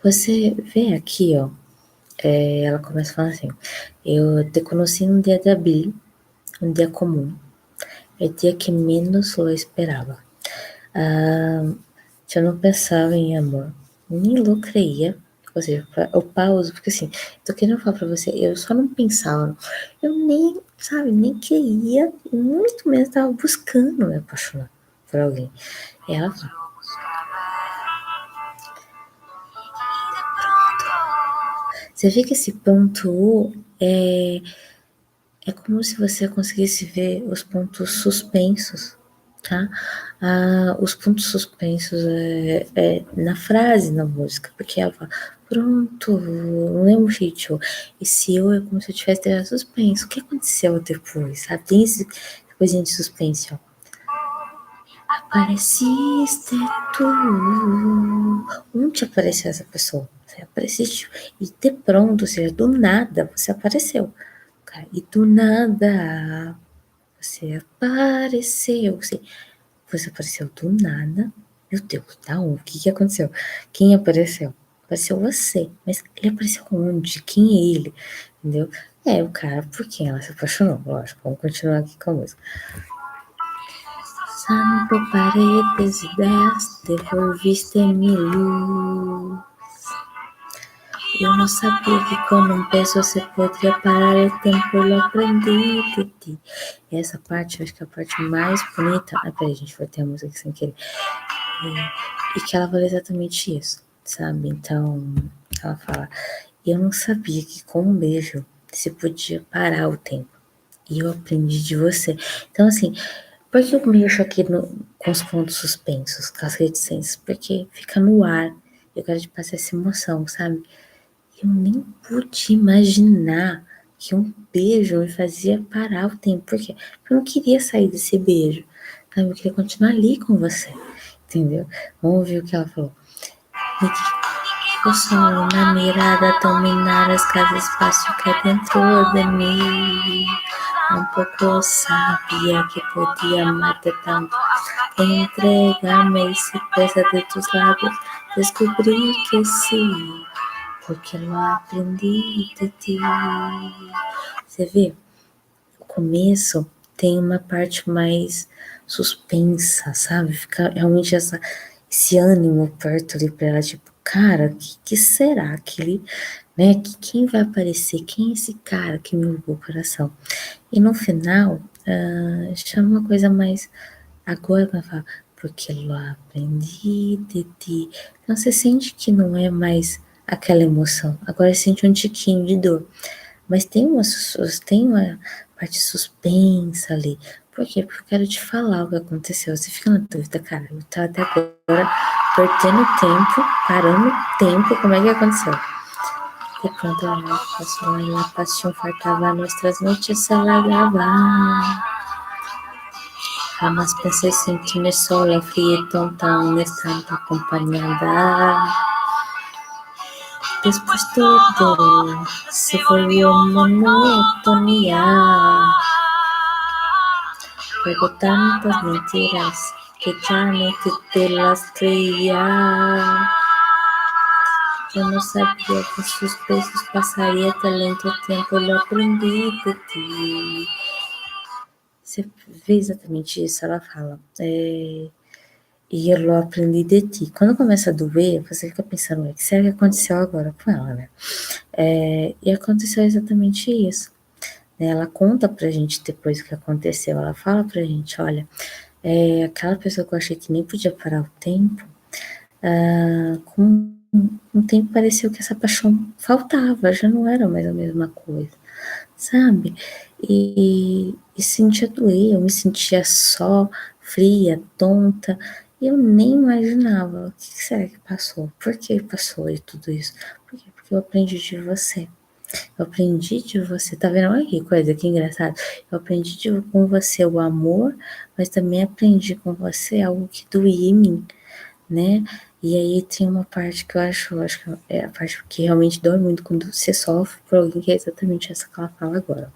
você vê aqui, ó, ela começa falando assim, eu te conheci num dia de abril, um dia comum, é dia que menos lo esperava. Eu não pensava em amor, nem lo creia, ou seja, eu pauso, porque assim, tô querendo falar pra você, eu só não pensava, eu nem, sabe, nem queria, muito menos tava buscando me apaixonar por alguém. E ela fala, você vê que esse ponto é como se você conseguisse ver os pontos suspensos, tá? Os pontos suspensos na frase, na música, porque ela fala, pronto, não lembro o jeito. Esse eu é como se eu tivesse deixado suspenso. O que aconteceu depois, sabe? Tem esse coisinha de suspense, ó. Apareciste tu. Onde apareceu essa pessoa? Você apareceu. E de pronto, ou seja, do nada, você apareceu. Cara, e do nada, você apareceu. Você apareceu do nada. Meu Deus, da onde? O que aconteceu? Quem apareceu? Apareceu você. Mas ele apareceu onde? Quem é ele? Entendeu? É o cara por quem ela se apaixonou. Lógico, vamos continuar aqui com a música. Santo paredes y ideas, devolviste mi luz. Eu não sabia que com um peso você poderia parar o tempo, eu aprendi de ti. E essa parte, eu acho que é a parte mais bonita. Peraí, gente, vai ter a música aqui sem querer. E que ela fala exatamente isso, sabe? Então, ela fala: eu não sabia que com um beijo você podia parar o tempo. E eu aprendi de você. Então, assim, por que eu mexo aqui com os pontos suspensos, com as reticências? Porque fica no ar. Eu quero te passar essa emoção, sabe? Eu nem pude imaginar que um beijo me fazia parar o tempo. Por quê? Porque eu não queria sair desse beijo. Sabe? Eu queria continuar ali com você. Entendeu? Vamos ver o que ela falou. o sol na mirada dominar as casas espaço que é dentro de mim. Um pouco sabia que podia amar-te tanto, entregar-me esse peso de tus lábios, descobri que sim, porque lo aprendi de ti. Você vê, o começo tem uma parte mais suspensa, sabe? Fica realmente esse ânimo perto ali pra ela, tipo, cara, que será que ele, né? Quem vai aparecer? Quem é esse cara que me roubou o coração? E no final, chama uma coisa mais. Agora, quando fala, porque eu aprendi de ti. Então você sente que não é mais aquela emoção. Agora você sente um tiquinho de dor. Mas tem uma parte suspensa ali. Por quê? Porque eu quero te falar o que aconteceu. Você fica na dúvida, cara. Eu tô até agora perdendo tempo, parando o tempo. Como é que aconteceu? De pronto ela passó y la pasión faltaba, nuestras noches se alargaban. Jamás pensé sentirme sola, fría y tonta, aún estando acompañada. Después todo se volvió monotonía. Luego tantas mentiras que ya no te las creía. Yo no sabía que sus besos pasaría tan lento tempo, eu aprendi de ti. Você vê exatamente isso, ela fala. E eu aprendi de ti. Quando começa a doer, você fica pensando, o que será que aconteceu agora com ela, né? E aconteceu exatamente isso. Ela conta pra gente depois o que aconteceu. Ela fala pra gente, olha, aquela pessoa que eu achei que nem podia parar o tempo, com um tempo pareceu que essa paixão faltava, já não era mais a mesma coisa, sabe? E sentia doer, eu me sentia só, fria, tonta, e eu nem imaginava o que será que passou, por que passou e tudo isso, por quê? Porque eu aprendi de você. Eu aprendi de você, tá vendo? Olha que coisa, que engraçado. Eu aprendi com você o amor, mas também aprendi com você algo que doía em mim, né? E aí tem uma parte que eu acho que é a parte que realmente dói muito quando você sofre por alguém, que é exatamente essa que ela fala agora.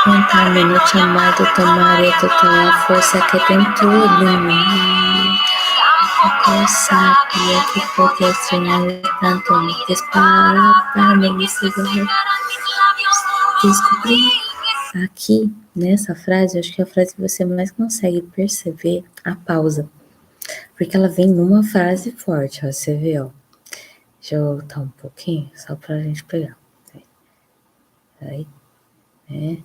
Contarme no te amado, tomaré toda a força que dentro de mim. Eu sabia que podia estranhar tanto me para me segurar. Descobri aqui, nessa frase, acho que é a frase que você mais consegue perceber a pausa. Porque ela vem numa frase forte, ó, você vê, ó. Deixa eu voltar um pouquinho, só pra gente pegar. Aí, né?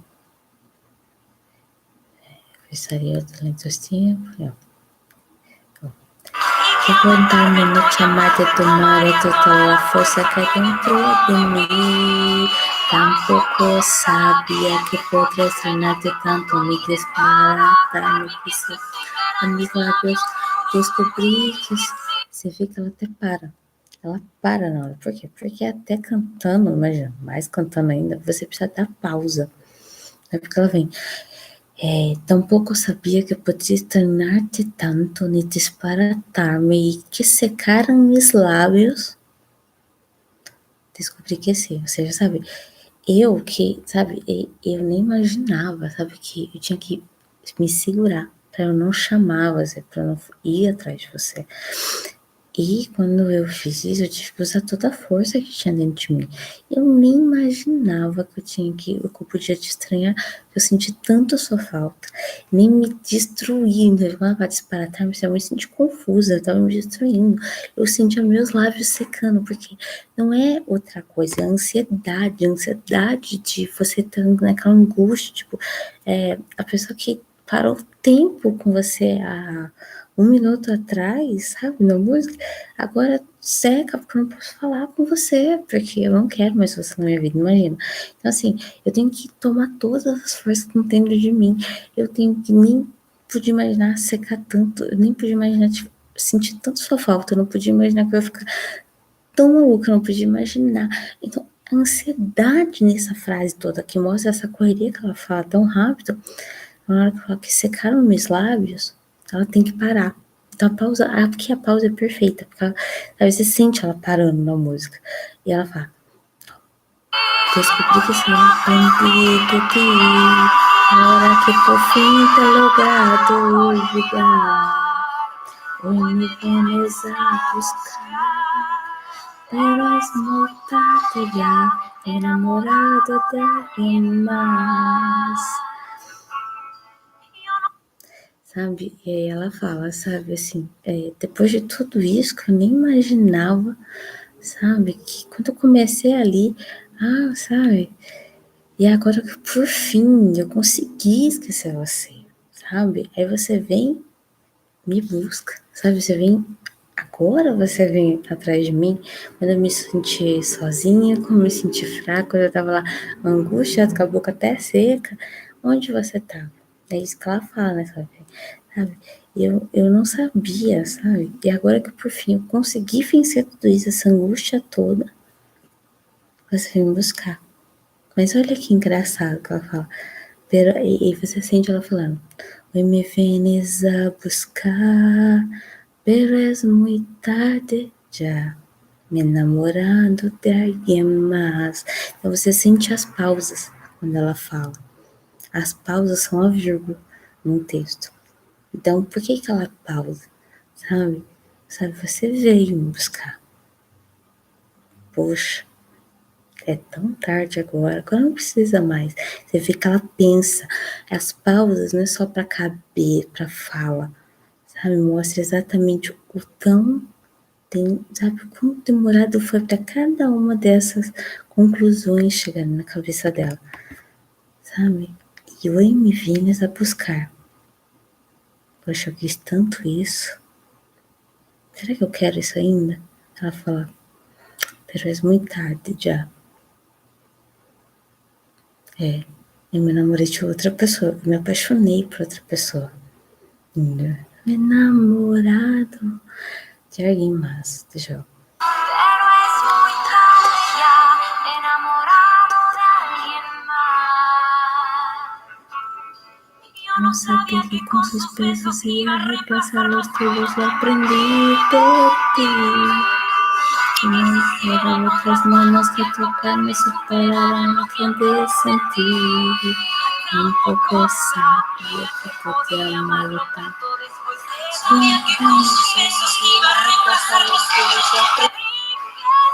Pensaria outra lentostinha, ó. Contarme no te amarte, tomare toda a força que dentro de mim. Tampouco sabia que poderia estranhar-te tanto, me desbaratar, me pisar a mis lábios. Descobri que você vê que ela até para. Ela para na hora. Por quê? Porque até cantando, imagina, mais cantando ainda, você precisa dar pausa. É porque ela vem. Tampouco sabia que podia estranhar-te tanto, nem disparatar-me e que secaram meus lábios. Descobri que sim, ou seja, sabe, eu nem imaginava, sabe, que eu tinha que me segurar para eu não chamar você, para eu não ir atrás de você. E quando eu fiz isso, eu tive que usar toda a força que tinha dentro de mim. Eu nem imaginava que eu podia te estranhar, eu senti tanto a sua falta, nem me destruindo. Quando ela vai disparatar, eu me senti confusa, eu tava me destruindo. Eu sentia meus lábios secando, porque não é outra coisa, é a ansiedade de você estar naquela angústia, tipo, a pessoa que parou o tempo com você há 1 minuto atrás, sabe, na música, agora seca, porque eu não posso falar com você, porque eu não quero mais você na minha vida, imagina. Então, assim, eu tenho que tomar todas as forças que tem dentro de mim, eu tenho que nem podia imaginar secar tanto, eu nem podia imaginar sentir tanto sua falta, eu não podia imaginar que eu ia ficar tão maluca, eu não podia imaginar. Então, a ansiedade nessa frase toda, que mostra essa correria que ela fala tão rápido, na hora que ela fala que secaram meus lábios, ela tem que parar. Então aqui a pausa é perfeita, porque sabe, você sente ela parando na música. E ela fala, descobri que se arrepende de ti, ahora que por fin te he logrado olvidar, hoy me vienes a buscar, pero es muy tarde ya, enamorado de alguien más. Sabe? E aí ela fala, sabe, assim, depois de tudo isso que eu nem imaginava, sabe, que quando eu comecei ali, sabe, e agora que por fim eu consegui esquecer você, sabe? Aí você vem, me busca, sabe? Agora você vem atrás de mim, quando eu me senti sozinha, quando eu me senti fraca, quando eu tava lá angustiada, com a boca até seca, onde você tava? É isso que ela fala, né, sabe? Eu não sabia, sabe? E agora que por fim eu consegui vencer tudo isso, essa angústia toda, você vem me buscar. Mas olha que engraçado que ela fala. E você sente ela falando, hoy me vienes a buscar, pero es muy tarde ya, me enamorando de alguien más. Então você sente as pausas quando ela fala. As pausas são a vírgula no texto. Então, por que ela pausa? Sabe? Você veio me buscar. Poxa, é tão tarde agora não precisa mais. Você vê que ela pensa. As pausas não é só para caber, para fala, sabe? Mostra exatamente o sabe, o quão demorado foi para cada uma dessas conclusões chegar na cabeça dela, sabe? E eu me vinhas a buscar. Poxa, eu quis tanto isso. Será que eu quero isso ainda? Ela fala, pero es muy tarde já. Eu me namorei de outra pessoa, eu me apaixonei por outra pessoa. Me enamorado de alguém mais, deixa eu. No sabía que con sus besos iba a reemplazar los tuyos, lo aprendí de ti. No fueron otras manos que tocarme, superaran lo que de sentir. Tampoco sabía que podía amarlo tanto. Sabía que con sus besos iba a reemplazar los tuyos, lo aprendí de ti.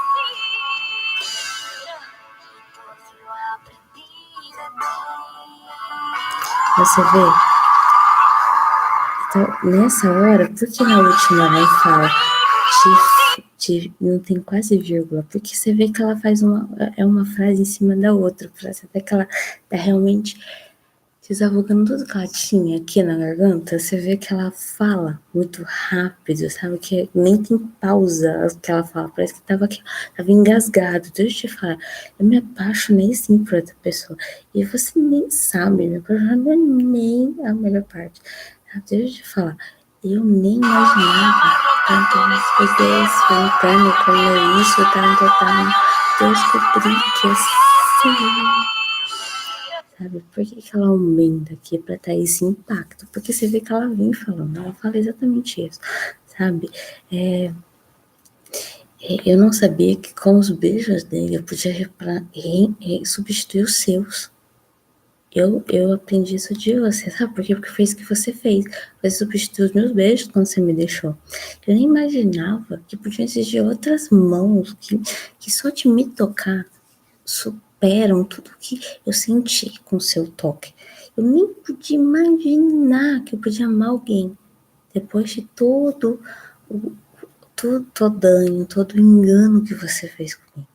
Você vê? Então, nessa hora, por que na última ela fala não tem quase vírgula? Porque você vê que ela faz uma frase em cima da outra frase, até que ela tá realmente desavogando tudo que ela tinha aqui na garganta. Você vê que ela fala muito rápido, sabe? Que nem tem pausa o que ela fala, parece que tava engasgado. Deixa eu te falar, eu me apaixonei sim por outra pessoa, e você nem sabe, me apaixonei nem a melhor parte. Deixa eu te falar, eu nem imaginava tantas coisas espontâneas como isso, eu descobri que assim, sabe, por que ela aumenta aqui pra dar esse impacto? Porque você vê que ela vem falando, ela fala exatamente isso, sabe, eu não sabia que com os beijos dele eu podia substituir os seus. Eu aprendi isso de você, sabe por quê? Porque foi isso que você fez. Você substituiu os meus beijos quando você me deixou. Eu nem imaginava que podiam existir outras mãos que só de me tocar superam tudo que eu senti com o seu toque. Eu nem podia imaginar que eu podia amar alguém depois de todo o dano, todo o engano que você fez comigo.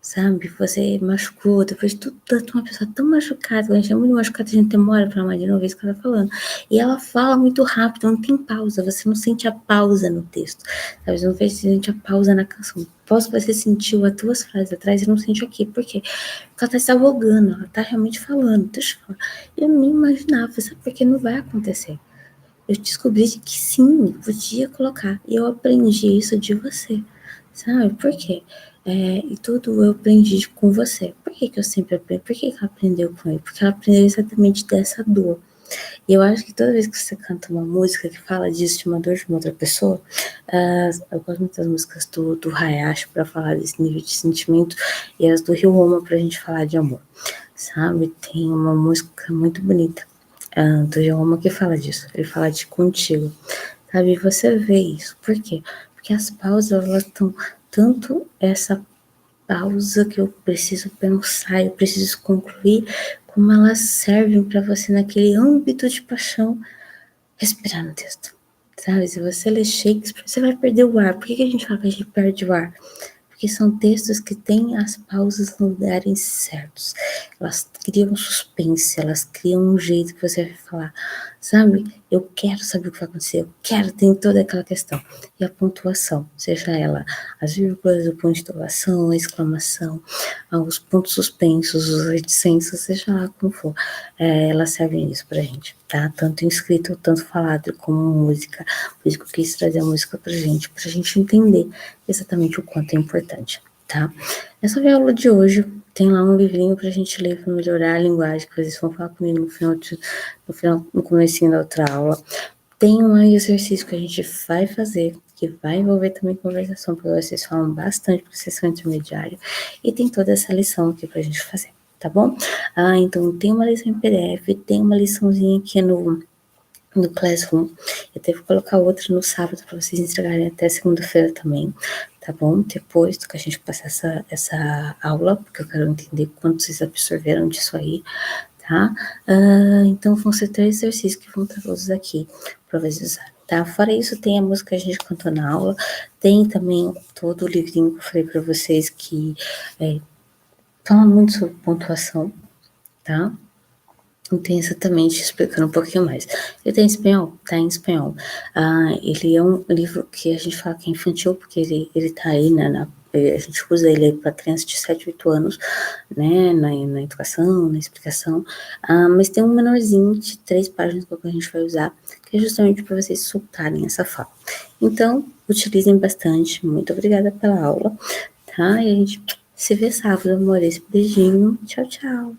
Sabe, você machucou, depois de tudo, uma pessoa tão machucada, quando a gente é muito machucada, a gente demora pra amar de novo, isso que ela tá falando. E ela fala muito rápido, não tem pausa, você não sente a pausa no texto, sabe, você não sente a pausa na canção. Você sentiu as duas frases atrás e não sentiu aqui, por quê? Porque ela tá se avogando, ela tá realmente falando, deixa eu falar. Eu nem imaginava, sabe, porque não vai acontecer. Eu descobri que sim, podia colocar, e eu aprendi isso de você, sabe, por quê? E tudo eu aprendi com você. Por que eu sempre aprendi? Por que ela aprendeu com ele? Porque ela aprendeu exatamente dessa dor. E eu acho que toda vez que você canta uma música que fala disso, de uma dor de uma outra pessoa, eu gosto muito das músicas do Hayashi para falar desse nível de sentimento e as do Rio Roma pra gente falar de amor, sabe? Tem uma música muito bonita do Rio Roma que fala disso, ele fala de contigo, sabe? E você vê isso, por quê? Porque as pausas, elas estão tanto essa pausa que eu preciso pensar, eu preciso concluir, como elas servem para você naquele âmbito de paixão respirar no texto. Sabe, se você ler Shakespeare, você vai perder o ar. Por que a gente fala que a gente perde o ar? Porque são textos que têm as pausas no lugares certos. Elas criam suspense, elas criam um jeito que você vai falar, sabe? Eu quero saber o que vai acontecer, eu quero, tem toda aquela questão. E a pontuação, seja ela as vírgulas, o ponto de interrogação, a exclamação, os pontos suspensos, os reticências, seja lá como for, elas servem isso pra gente, tá? Tanto em escrito, tanto falado, como música. Por isso que eu quis trazer a música pra gente entender exatamente o quanto é importante, tá? Essa foi a aula de hoje. Tem lá um livrinho pra gente ler para melhorar a linguagem, que vocês vão falar comigo no comecinho da outra aula. Tem um exercício que a gente vai fazer, que vai envolver também conversação, porque vocês falam bastante, porque vocês são intermediário, e tem toda essa lição aqui pra gente fazer, tá bom? Então tem uma lição em PDF, tem uma liçãozinha aqui no Classroom. Eu devo colocar outra no sábado para vocês entregarem até segunda-feira também, tá bom? Depois que a gente passar essa aula, porque eu quero entender quanto vocês absorveram disso aí, tá? Então vão ser 3 exercícios que vão estar todos aqui para vocês usarem, tá? Fora isso, tem a música que a gente cantou na aula, tem também todo o livrinho que eu falei para vocês que fala muito sobre pontuação, tá? Não tem exatamente explicando um pouquinho mais. Ele tem espanhol? Tá em espanhol. Ele é um livro que a gente fala que é infantil, porque ele tá aí, né, a gente usa ele para crianças de 7, 8 anos, né, na educação, na explicação, mas tem um menorzinho de 3 páginas que a gente vai usar, que é justamente para vocês soltarem essa fala. Então, utilizem bastante. Muito obrigada pela aula, tá? E a gente se vê sábado, amores. Beijinho. Tchau, tchau.